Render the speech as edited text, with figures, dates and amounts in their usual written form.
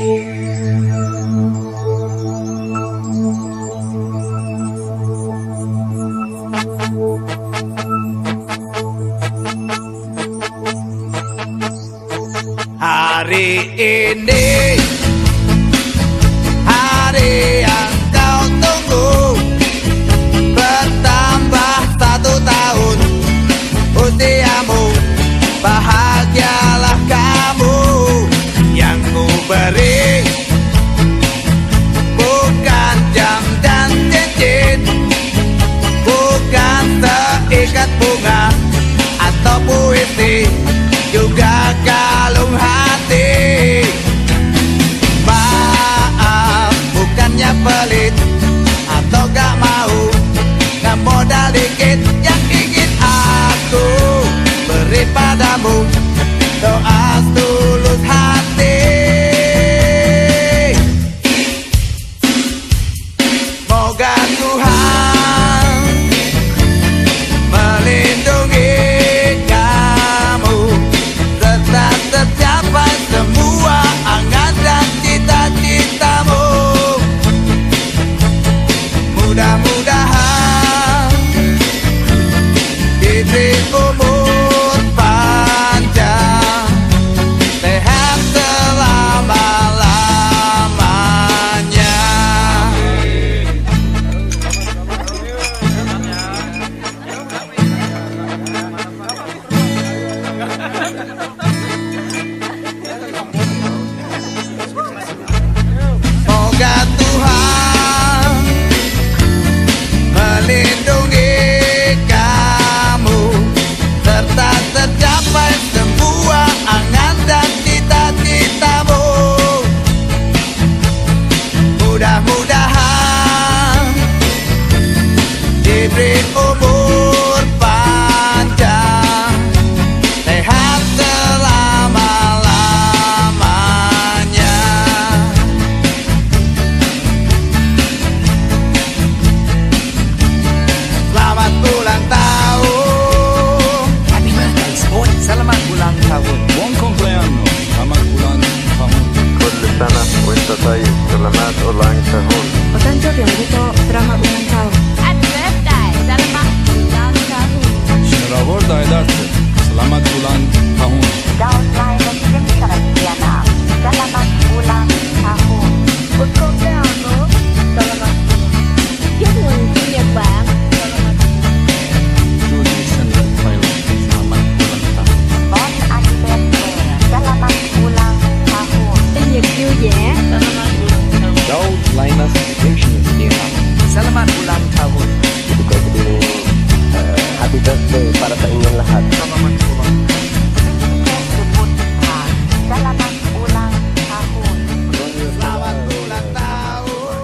Hari ini hari yang kau tunggu, bertambah 1 tahun usiamu. Bahagialah kamu, yang ku beri bukan jam dan cincin, bukan seikat bunga atau puisi, juga kalung hati. Maaf, bukannya pelit atau gak mau, gak modal dikit yang ingin aku beri padamu, doa tulus hati. Moga Tuhan melindungi kamu, serta tercapai semua angan dan cita-citamu. Mudah-mudahan diberi umur panjang, sehat selama-lamanya. Moga Tuhan melindungi kamu, serta tercapai semua angan dan cita-citamu. Mudah-mudahan diberi umur panjang, sehat selama-lamanya. Selamat ulang tahun. Happy birthday, sport. Selamat ulang tahun. Buon compleanno, selamat ulang tahun. كل سنة وانت طيب. سلامات ulang tahun. お誕生日おめでとう。Selamat ulang tahun. Happy birthday, selamat ulang tahun. Şınavorda ederse, selamat ulang tahun. Daud Linus Vincent Diana. Selamat ulang tahun. Buon compleanno, selamat chúc mừng sinh nhật bạn. Judy Sandler Tyler, selamat ulang tahun. Bon Anniversary. Selamat ulang tahun. Sinh nhật vui vẻ. Selamat ulang tahun. Daud Linus Vincent Diana. Selamat ulang tahun. Juga begini, happy birthday para sa inyong lahat. Selamat ulang Sebut Selamat ulang tahun. Selamat ulang tahun.